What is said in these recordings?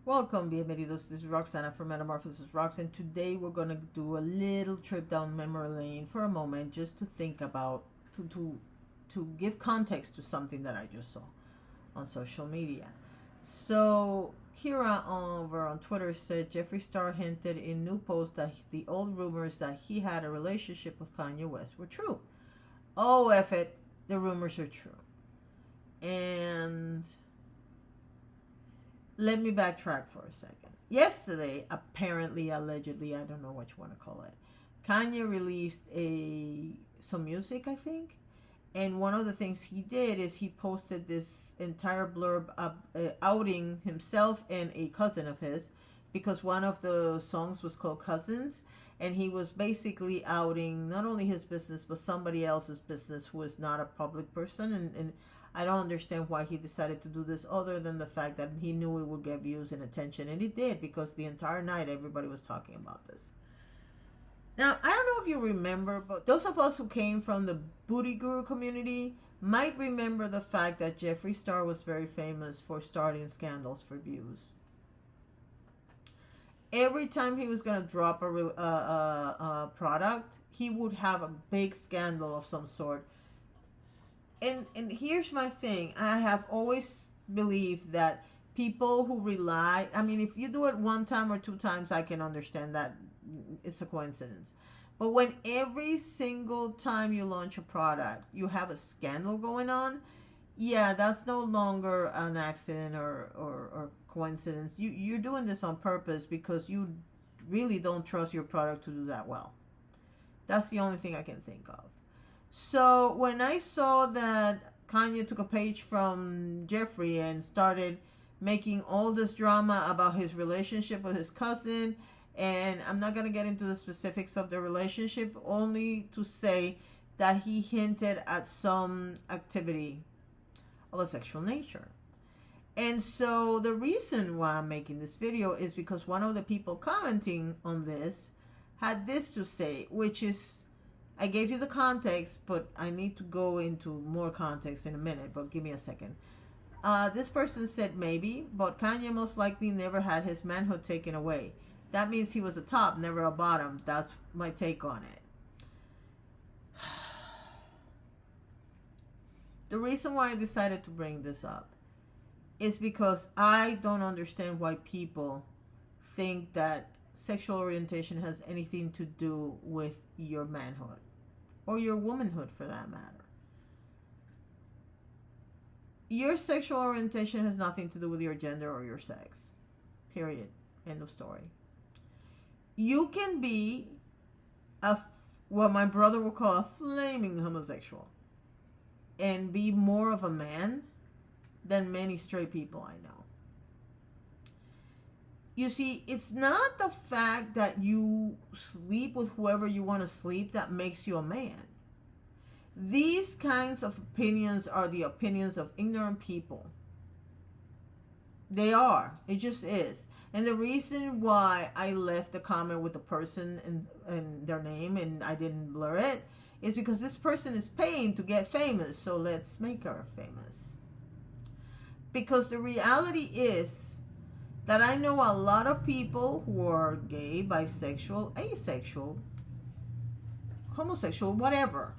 Welcome, bienvenidos. This is Roxana from Metamorphosis Rocks, and today we're going to do a little trip down memory lane for a moment, just to think about, to give context to something that I just saw on social media. So Kira over on Twitter said Jeffree Star hinted in new post that the old rumors that he had a relationship with Kanye West were true. Oh, F it, the rumors are true. And let me backtrack for a second. Yesterday, apparently, allegedly, I don't know what you want to call it, Kanye released some music, I think. And one of the things he did is he posted this entire blurb outing himself and a cousin of his, because one of the songs was called Cousins. And he was basically outing not only his business, but somebody else's business who is not a public person. And I don't understand why he decided to do this, other than the fact that he knew it would get views and attention. And it did, because the entire night everybody was talking about this. Now, I don't know if you remember, but those of us who came from the Booty Guru community might remember the fact that Jeffree Star was very famous for starting scandals for views. Every time he was going to drop a product, he would have a big scandal of some sort. And here's my thing. I have always believed that people who rely, I mean, if you do it one time or two times, I can understand that it's a coincidence. But when every single time you launch a product, you have a scandal going on, yeah, that's no longer an accident or coincidence. You're doing this on purpose, because you really don't trust your product to do that well. That's the only thing I can think of. So when I saw that Kanye took a page from Jeffree and started making all this drama about his relationship with his cousin, and I'm not going to get into the specifics of the relationship, only to say that he hinted at some activity of a sexual nature. And so the reason why I'm making this video is because one of the people commenting on this had this to say, which is, I gave you the context, but I need to go into more context in a minute, but give me a second. This person said maybe, but Kanye most likely never had his manhood taken away. That means he was a top, never a bottom. That's my take on it. The reason why I decided to bring this up is because I don't understand why people think that sexual orientation has anything to do with your manhood, or your womanhood for that matter. Your sexual orientation has nothing to do with your gender or your sex. Period. End of story. You can be what my brother would call a flaming homosexual, and be more of a man than many straight people I know. You see, it's not the fact that you sleep with whoever you want to sleep that makes you a man. These kinds of opinions are the opinions of ignorant people. They are. It just is. And the reason why I left the comment with the person and their name and I didn't blur it is because this person is paying to get famous. So let's make her famous. Because the reality is that I know a lot of people who are gay, bisexual, asexual, homosexual, whatever.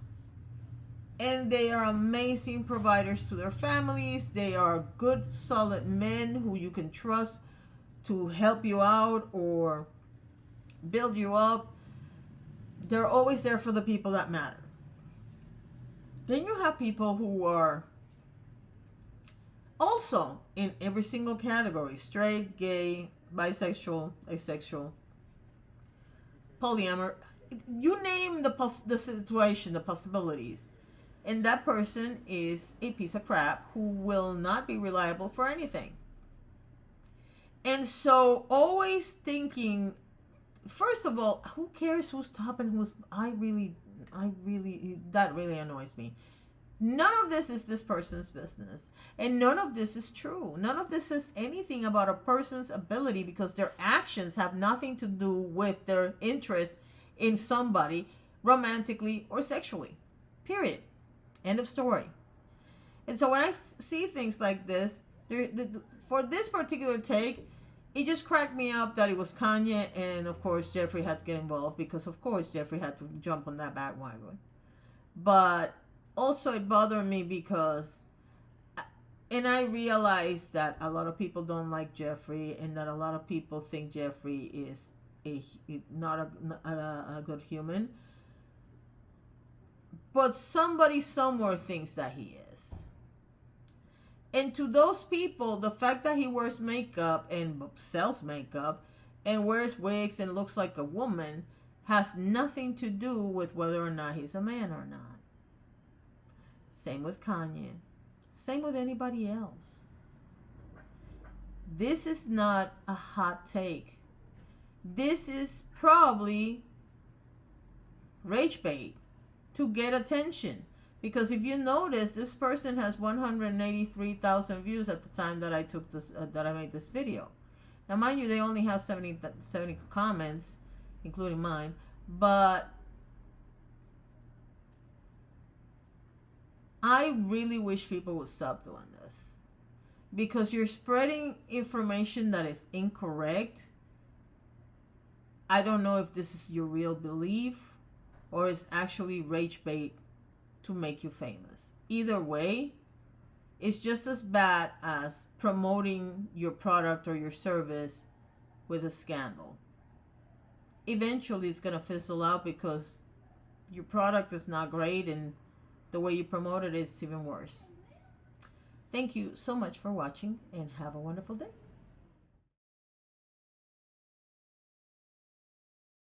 And they are amazing providers to their families. They are good, solid men who you can trust to help you out or build you up. They're always there for the people that matter. Then you have people who are also in every single category: straight, gay, bisexual, asexual, polyamorous. You name the situation, the possibilities. And that person is a piece of crap who will not be reliable for anything. And so always thinking, first of all, who cares who's top and who's, that really annoys me. None of this is this person's business. And none of this is true. None of this is anything about a person's ability, because their actions have nothing to do with their interest in somebody romantically or sexually. Period. End of story. And so when I see things like this, for this particular take, it just cracked me up that it was Kanye, and of course Jeffree had to get involved because of course Jeffree had to jump on that bandwagon. But also it bothered me because, and I realized that a lot of people don't like Jeffree, and that a lot of people think Jeffree is not a good human. But somebody somewhere thinks that he is. And to those people, the fact that he wears makeup and sells makeup and wears wigs and looks like a woman has nothing to do with whether or not he's a man or not. Same with Kanye. Same with anybody else. This is not a hot take. This is probably rage bait to get attention. Because if you notice, this person has 183,000 views at the time that I took this, that I made this video. Now, mind you, they only have 70 comments, including mine. But I really wish people would stop doing this, because you're spreading information that is incorrect. I don't know if this is your real belief or it's actually rage bait to make you famous. Either way, it's just as bad as promoting your product or your service with a scandal. Eventually it's going to fizzle out because your product is not great and the way you promote it is even worse. Thank you so much for watching, and have a wonderful day.